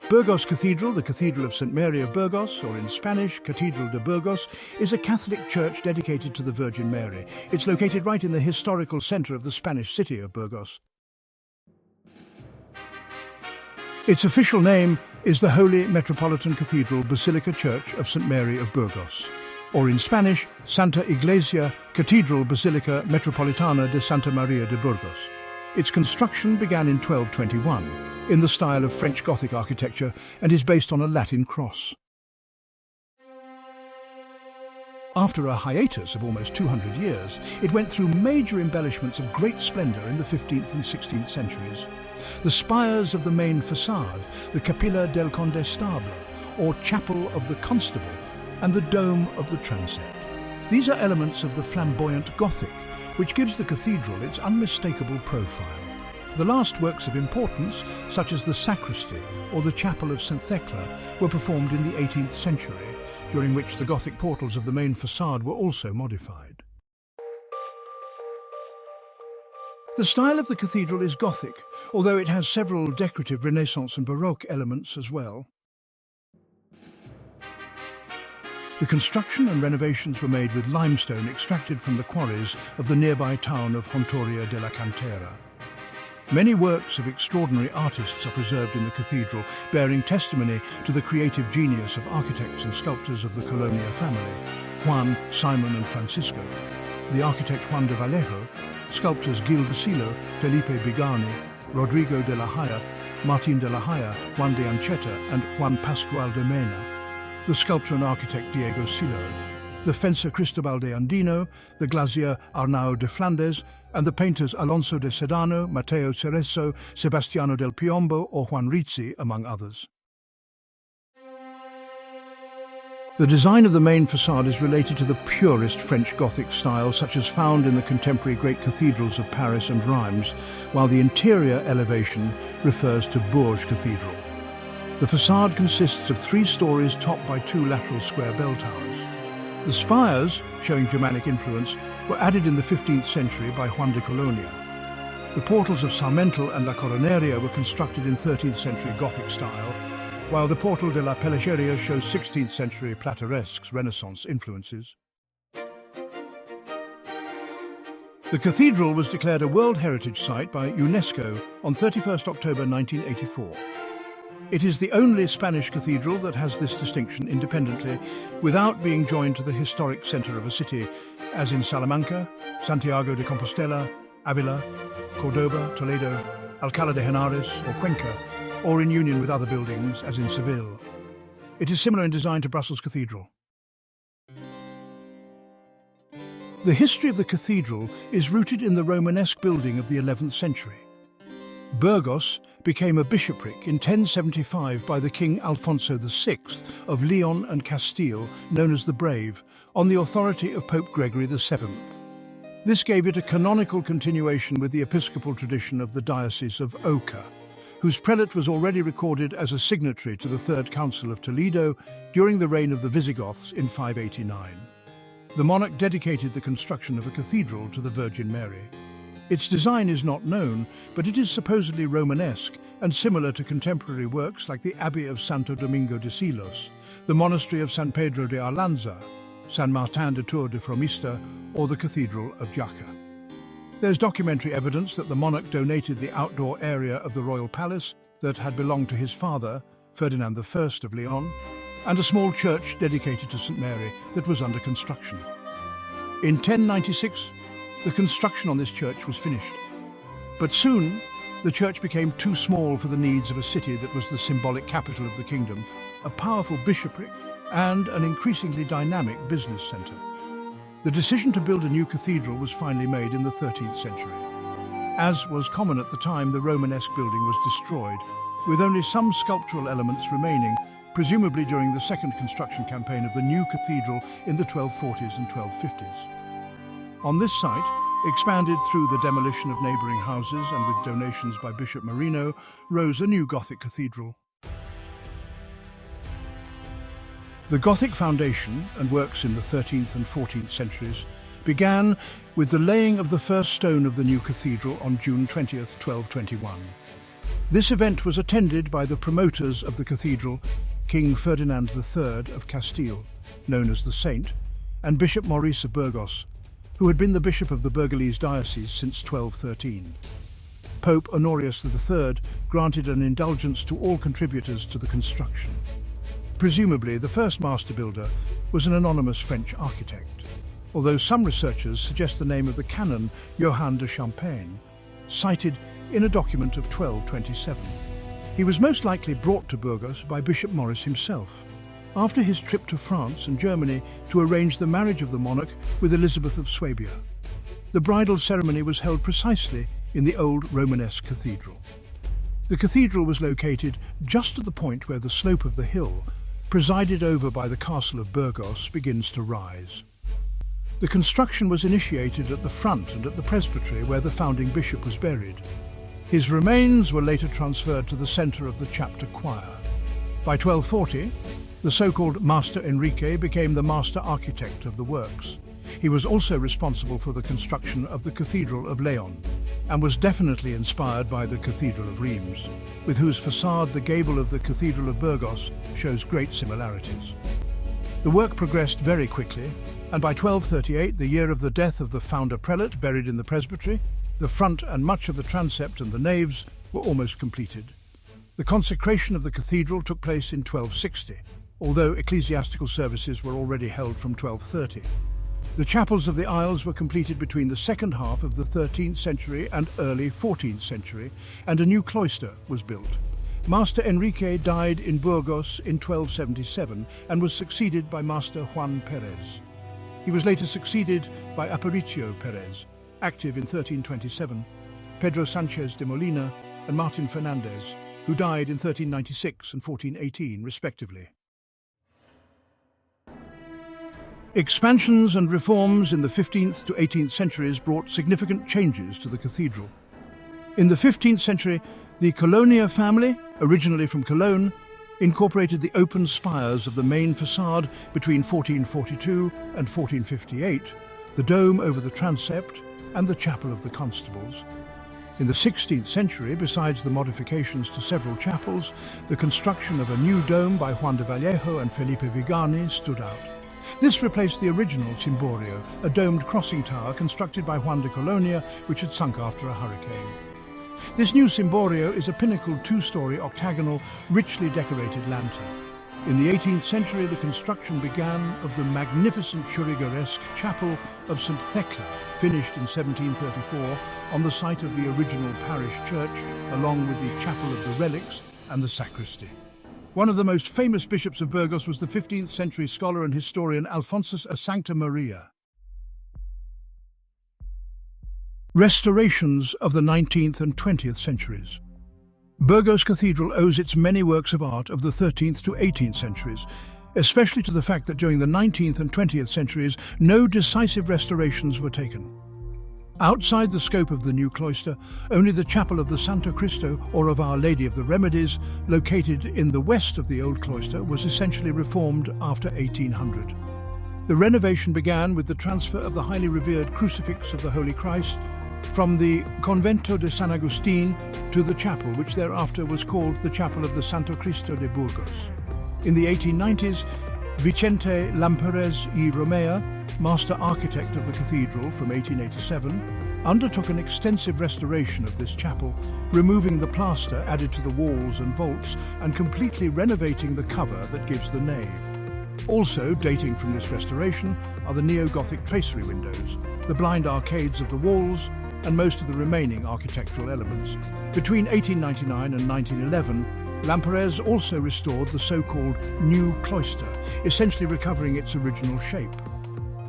Burgos Cathedral, the Cathedral of St. Mary of Burgos, or in Spanish, Cathedral de Burgos, is a Catholic church dedicated to the Virgin Mary. It's located right in the historical centre of the Spanish city of Burgos. Its official name is the Holy Metropolitan Cathedral Basilica Church of St. Mary of Burgos, or in Spanish, Santa Iglesia Cathedral Basilica Metropolitana de Santa Maria de Burgos. Its construction began in 1221, in the style of French Gothic architecture, and is based on a Latin cross. After a hiatus of almost 200 years, it went through major embellishments of great splendour in the 15th and 16th centuries. The spires of the main facade, the Capilla del Condestable, or Chapel of the Constable, and the dome of the transept. These are elements of the flamboyant Gothic, which gives the cathedral its unmistakable profile. The last works of importance, such as the sacristy or the chapel of St. Thecla, were performed in the 18th century, during which the Gothic portals of the main facade were also modified. The style of the cathedral is Gothic, although it has several decorative Renaissance and Baroque elements as well. The construction and renovations were made with limestone extracted from the quarries of the nearby town of Hontoria de la Cantera. Many works of extraordinary artists are preserved in the cathedral, bearing testimony to the creative genius of architects and sculptors of the Colonia family, Juan, Simon and Francisco, the architect Juan de Vallejo, sculptors Gil Basilo, Felipe Bigani, Rodrigo de la Haya, Martin de la Haya, Juan de Ancheta and Juan Pascual de Mena, the sculptor and architect Diego Silo, the fencer Cristobal de Andino, the glazier Arnau de Flandes, and the painters Alonso de Sedano, Matteo Cereso, Sebastiano del Piombo or Juan Rizzi, among others. The design of the main facade is related to the purest French Gothic style, such as found in the contemporary great cathedrals of Paris and Reims, while the interior elevation refers to Bourges Cathedral. The facade consists of 3 stories topped by 2 lateral square bell towers. The spires, showing Germanic influence, were added in the 15th century by Juan de Colonia. The portals of Sarmental and La Coroneria were constructed in 13th century Gothic style, while the Portal de la Pelecheria shows 16th century Plateresque Renaissance influences. The cathedral was declared a World Heritage Site by UNESCO on 31st October 1984. It is the only Spanish cathedral that has this distinction independently, without being joined to the historic centre of a city, as in Salamanca, Santiago de Compostela, Avila, Cordoba, Toledo, Alcalá de Henares or Cuenca, or in union with other buildings, as in Seville. It is similar in design to Brussels Cathedral. The history of the cathedral is rooted in the Romanesque building of the 11th century. Burgos became a bishopric in 1075 by the King Alfonso VI of Leon and Castile, known as the Brave, on the authority of Pope Gregory VII. This gave it a canonical continuation with the episcopal tradition of the Diocese of Oca, whose prelate was already recorded as a signatory to the Third Council of Toledo during the reign of the Visigoths in 589. The monarch dedicated the construction of a cathedral to the Virgin Mary. Its design is not known, but it is supposedly Romanesque and similar to contemporary works like the Abbey of Santo Domingo de Silos, the Monastery of San Pedro de Arlanza, San Martin de Tours de Fromista, or the Cathedral of Jaca. There's documentary evidence that the monarch donated the outdoor area of the royal palace that had belonged to his father, Ferdinand I of Leon, and a small church dedicated to St. Mary that was under construction. In 1096, the construction on this church was finished. But soon, the church became too small for the needs of a city that was the symbolic capital of the kingdom, a powerful bishopric, and an increasingly dynamic business centre. The decision to build a new cathedral was finally made in the 13th century. As was common at the time, the Romanesque building was destroyed, with only some sculptural elements remaining, presumably during the second construction campaign of the new cathedral in the 1240s and 1250s. On this site, expanded through the demolition of neighbouring houses and with donations by Bishop Marino, rose a new Gothic cathedral. The Gothic foundation and works in the 13th and 14th centuries began with the laying of the first stone of the new cathedral on June 20th, 1221. This event was attended by the promoters of the cathedral, King Ferdinand III of Castile, known as the Saint, and Bishop Maurice of Burgos, who had been the bishop of the Burgalese diocese since 1213. Pope Honorius III granted an indulgence to all contributors to the construction. Presumably, the first master builder was an anonymous French architect, although some researchers suggest the name of the canon Johann de Champagne, cited in a document of 1227. He was most likely brought to Burgos by Bishop Maurice himself, after his trip to France and Germany to arrange the marriage of the monarch with Elizabeth of Swabia. The bridal ceremony was held precisely in the old Romanesque cathedral. The cathedral was located just at the point where the slope of the hill, presided over by the castle of Burgos, begins to rise. The construction was initiated at the front and at the presbytery where the founding bishop was buried. His remains were later transferred to the centre of the chapter choir. By 1240, the so-called Master Enrique became the master architect of the works. He was also responsible for the construction of the Cathedral of Leon, and was definitely inspired by the Cathedral of Reims, with whose facade the gable of the Cathedral of Burgos shows great similarities. The work progressed very quickly, and by 1238, the year of the death of the founder prelate buried in the presbytery, the front and much of the transept and the naves were almost completed. The consecration of the cathedral took place in 1260, although ecclesiastical services were already held from 1230. The chapels of the aisles were completed between the second half of the 13th century and early 14th century, and a new cloister was built. Master Enrique died in Burgos in 1277 and was succeeded by Master Juan Perez. He was later succeeded by Aparicio Perez, active in 1327, Pedro Sanchez de Molina and Martin Fernandez, who died in 1396 and 1418 respectively. Expansions and reforms in the 15th to 18th centuries brought significant changes to the cathedral. In the 15th century, the Colonia family, originally from Cologne, incorporated the open spires of the main facade between 1442 and 1458, the dome over the transept, and the chapel of the constables. In the 16th century, besides the modifications to several chapels, the construction of a new dome by Juan de Vallejo and Felipe Vigani stood out. This replaced the original cimborio, a domed crossing tower constructed by Juan de Colonia, which had sunk after a hurricane. This new cimborio is a pinnacled two-story octagonal, richly decorated lantern. In the 18th century, the construction began of the magnificent Churrigueresque chapel of St. Thecla, finished in 1734 on the site of the original parish church, along with the chapel of the relics and the sacristy. One of the most famous bishops of Burgos was the 15th century scholar and historian Alphonsus a Sancta Maria. Restorations of the 19th and 20th centuries. Burgos Cathedral owes its many works of art of the 13th to 18th centuries, especially to the fact that during the 19th and 20th centuries no decisive restorations were taken. Outside the scope of the new cloister, only the chapel of the Santo Cristo, or of Our Lady of the Remedies, located in the west of the old cloister, was essentially reformed after 1800. The renovation began with the transfer of the highly revered crucifix of the Holy Christ from the Convento de San Agustin to the chapel, which thereafter was called the Chapel of the Santo Cristo de Burgos. In the 1890s, Vicente Lamperez y Romea, master architect of the cathedral from 1887, undertook an extensive restoration of this chapel, removing the plaster added to the walls and vaults and completely renovating the cover that gives the nave. Also dating from this restoration are the neo-Gothic tracery windows, the blind arcades of the walls, and most of the remaining architectural elements. Between 1899 and 1911, Lamperez also restored the so-called new cloister, essentially recovering its original shape.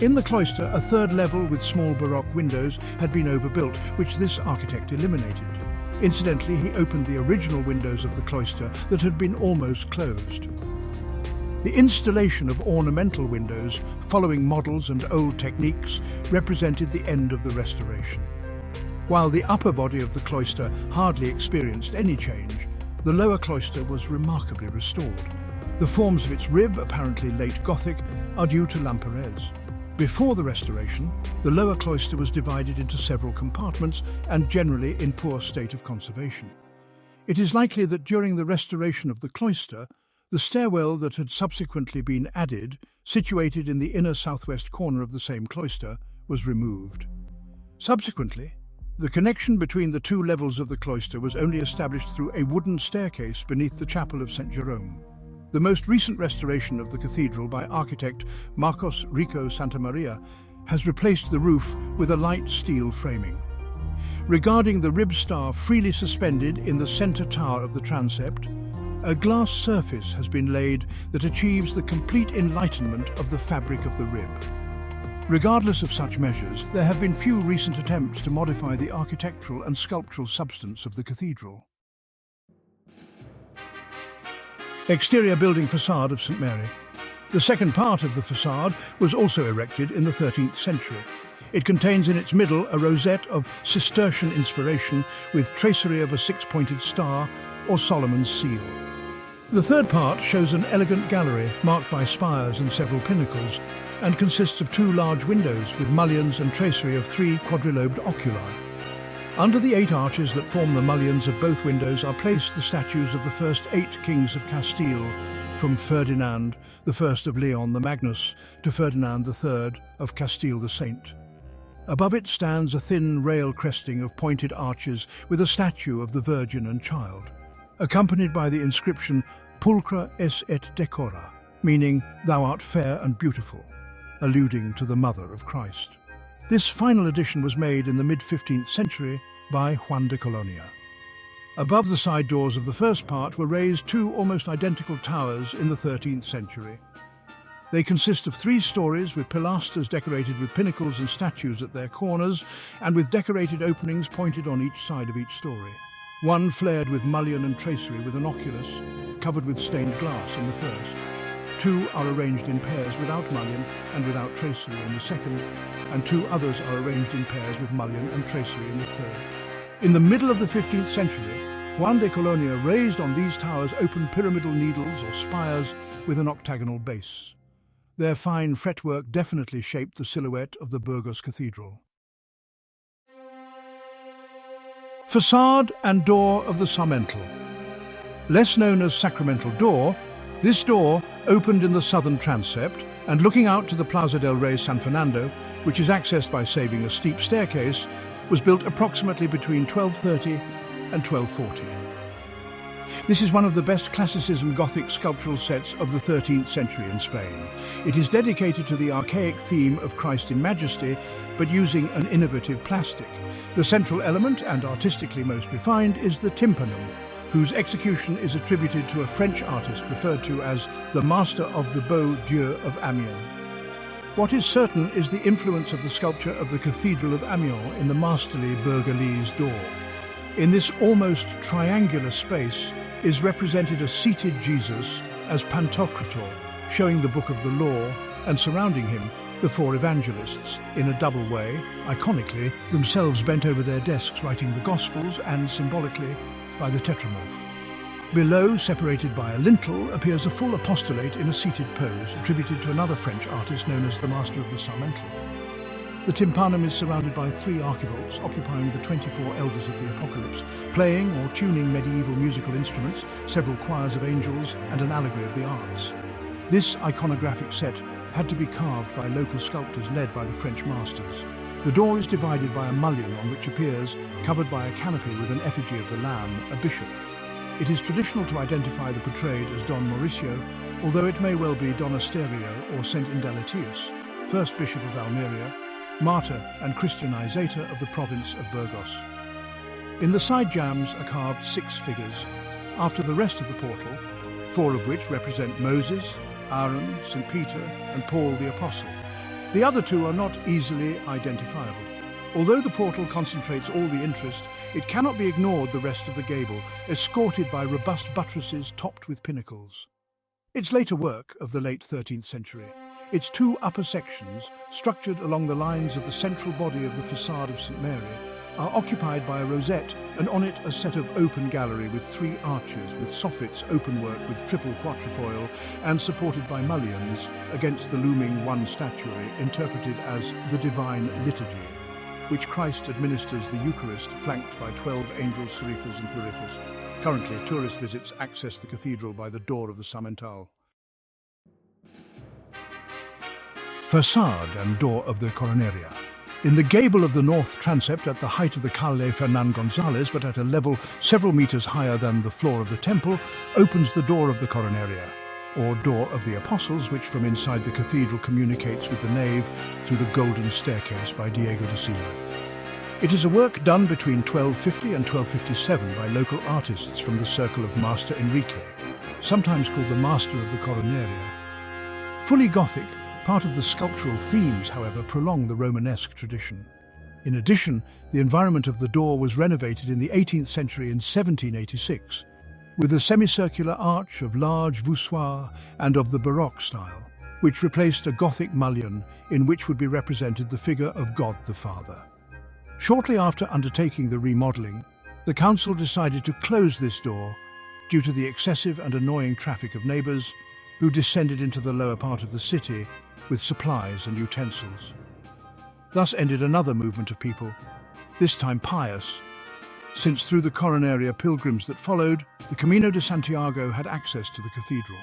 In the cloister, a third level with small Baroque windows had been overbuilt, which this architect eliminated. Incidentally, he opened the original windows of the cloister that had been almost closed. The installation of ornamental windows, following models and old techniques, represented the end of the restoration. While the upper body of the cloister hardly experienced any change, the lower cloister was remarkably restored. The forms of its rib, apparently late Gothic, are due to Lamperez. Before the restoration, the lower cloister was divided into several compartments and generally in poor state of conservation. It is likely that during the restoration of the cloister, the stairwell that had subsequently been added, situated in the inner southwest corner of the same cloister, was removed. Subsequently, the connection between the two levels of the cloister was only established through a wooden staircase beneath the chapel of St. Jerome. The most recent restoration of the cathedral by architect Marcos Rico Santamaria has replaced the roof with a light steel framing. Regarding the rib star freely suspended in the center tower of the transept, a glass surface has been laid that achieves the complete enlightenment of the fabric of the rib. Regardless of such measures, there have been few recent attempts to modify the architectural and sculptural substance of the cathedral. Exterior building facade of St. Mary. The second part of the facade was also erected in the 13th century. It contains in its middle a rosette of Cistercian inspiration with tracery of a six-pointed star or Solomon's seal. The third part shows an elegant gallery marked by spires and several pinnacles, and consists of two large windows with mullions and tracery of three quadrilobed oculi. Under the 8 arches that form the mullions of both windows are placed the statues of the first 8 kings of Castile, from Ferdinand, the first of Leon the Magnus, to Ferdinand III of Castile the Saint. Above it stands a thin rail cresting of pointed arches with a statue of the Virgin and Child, accompanied by the inscription Pulchra es et decora, meaning "Thou art fair and beautiful," alluding to the Mother of Christ. This final addition was made in the mid-15th century by Juan de Colonia. Above the side doors of the first part were raised 2 almost identical towers in the 13th century. They consist of 3 stories with pilasters decorated with pinnacles and statues at their corners, and with decorated openings pointed on each side of each story. One flared with mullion and tracery with an oculus, covered with stained glass in the first. 2 are arranged in pairs without mullion and without tracery in the second, and 2 others are arranged in pairs with mullion and tracery in the third. In the middle of the 15th century, Juan de Colonia raised on these towers open pyramidal needles or spires with an octagonal base. Their fine fretwork definitely shaped the silhouette of the Burgos Cathedral. Facade and door of the Sarmental. Less known as Sacramental Door, this door opened in the southern transept and looking out to the Plaza del Rey San Fernando, which is accessed by saving a steep staircase, was built approximately between 1230 and 1240. This is one of the best classicism Gothic sculptural sets of the 13th century in Spain. It is dedicated to the archaic theme of Christ in Majesty, but using an innovative plastic. The central element, and artistically most refined, is the tympanum, whose execution is attributed to a French artist referred to as the Master of the Beaux Dieux of Amiens. What is certain is the influence of the sculpture of the Cathedral of Amiens in the masterly Burgalese door. In this almost triangular space is represented a seated Jesus as Pantocrator, showing the Book of the Law, and surrounding him the 4 evangelists, in a double way, iconically, themselves bent over their desks writing the Gospels, and symbolically by the tetramorph. Below, separated by a lintel, appears a full apostolate in a seated pose, attributed to another French artist known as the Master of the Sarmental. The tympanum is surrounded by 3 archivolts occupying the 24 elders of the Apocalypse, playing or tuning medieval musical instruments, several choirs of angels, and an allegory of the arts. This iconographic set had to be carved by local sculptors led by the French masters. The door is divided by a mullion on which appears, covered by a canopy with an effigy of the Lamb, a bishop. It is traditional to identify the portrayed as Don Mauricio, although it may well be Don Asterio or Saint Indalatius, first bishop of Almeria, martyr and Christianizator of the province of Burgos. In the side jambs are carved 6 figures, after the rest of the portal, 4 of which represent Moses, Aaron, St. Peter, and Paul the Apostle. The other 2 are not easily identifiable. Although the portal concentrates all the interest, it cannot be ignored the rest of the gable, escorted by robust buttresses topped with pinnacles. It's later work of the late 13th century. Its 2 upper sections, structured along the lines of the central body of the facade of St. Mary, are occupied by a rosette, and on it a set of open gallery with 3 arches with soffits openwork with triple quatrefoil and supported by mullions against the looming 1 statuary interpreted as the Divine Liturgy, which Christ administers the Eucharist flanked by 12 angels, seraphs and theriphos. Currently, tourist visits access the cathedral by the door of the Sarmental. Facade and door of the Coronaria. In the gable of the north transept at the height of the Calle Fernan Gonzalez, but at a level several meters higher than the floor of the temple, opens the door of the Coronaria, or door of the Apostles, which from inside the cathedral communicates with the nave through the golden staircase by Diego de Sila. It is a work done between 1250 and 1257 by local artists from the circle of Master Enrique, sometimes called the Master of the Coronaria. Fully Gothic, part of the sculptural themes, however, prolong the Romanesque tradition. In addition, the environment of the door was renovated in the 18th century in 1786, with a semicircular arch of large voussoirs and of the Baroque style, which replaced a Gothic mullion in which would be represented the figure of God the Father. Shortly after undertaking the remodelling, the council decided to close this door due to the excessive and annoying traffic of neighbours who descended into the lower part of the city with supplies and utensils. Thus ended another movement of people, this time pious, since through the Coronaria pilgrims that followed, the Camino de Santiago had access to the cathedral.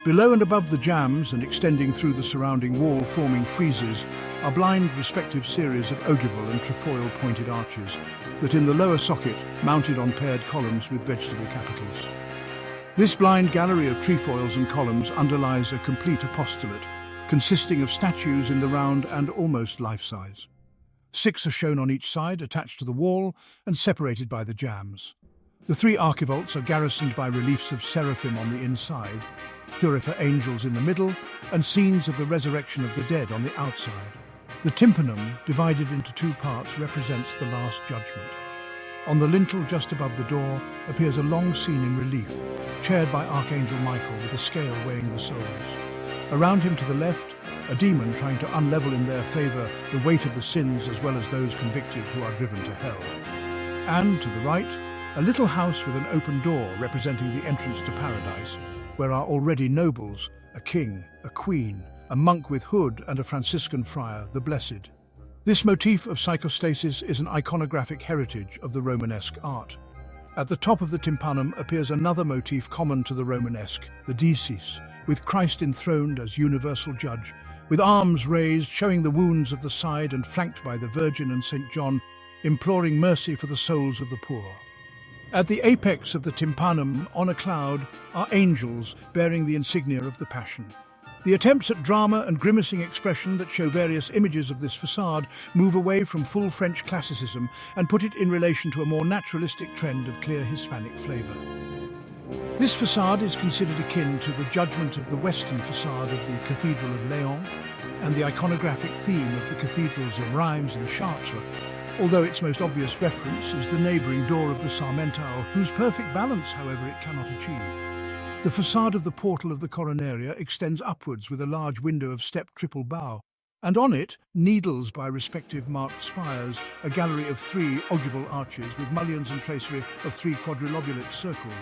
Below and above the jambs and extending through the surrounding wall forming friezes are blind respective series of ogival and trefoil pointed arches that in the lower socket mounted on paired columns with vegetable capitals. This blind gallery of trefoils and columns underlies a complete apostolate consisting of statues in the round and almost life-size. 6 are shown on each side, attached to the wall and separated by the jambs. The 3 archivolts are garrisoned by reliefs of seraphim on the inside, thurifer angels in the middle, and scenes of the resurrection of the dead on the outside. The tympanum, divided into 2 parts, represents the Last Judgment. On the lintel just above the door appears a long scene in relief, chaired by Archangel Michael with a scale weighing the souls. Around him to the left, a demon trying to unlevel in their favour the weight of the sins as well as those convicted who are driven to hell. And to the right, a little house with an open door representing the entrance to paradise, where are already nobles, a king, a queen, a monk with hood and a Franciscan friar, the Blessed. This motif of psychostasis is an iconographic heritage of the Romanesque art. At the top of the tympanum appears another motif common to the Romanesque, the Dicis, with Christ enthroned as universal judge, with arms raised showing the wounds of the side and flanked by the Virgin and St. John, imploring mercy for the souls of the poor. At the apex of the tympanum, on a cloud, are angels bearing the insignia of the Passion. The attempts at drama and grimacing expression that show various images of this facade move away from full French classicism and put it in relation to a more naturalistic trend of clear Hispanic flavour. This facade is considered akin to the judgment of the western facade of the Cathedral of Leon and the iconographic theme of the cathedrals of Reims and Chartres, although its most obvious reference is the neighbouring door of the Sarmental, whose perfect balance, however, it cannot achieve. The facade of the portal of the Coronaria extends upwards with a large window of stepped triple bow, and on it, needles by respective marked spires, a gallery of 3 ogival arches with mullions and tracery of 3 quadrilobulate circles.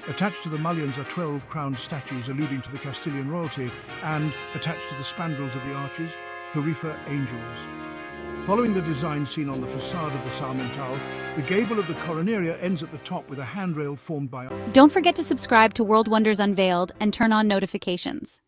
Attached to the mullions are 12 crowned statues alluding to the Castilian royalty, and, attached to the spandrels of the arches, thurifer angels. Following the design seen on the facade of the Sarmental, the gable of the Coronaria ends at the top with a handrail formed by... Don't forget to subscribe to World Wonders Unveiled and turn on notifications.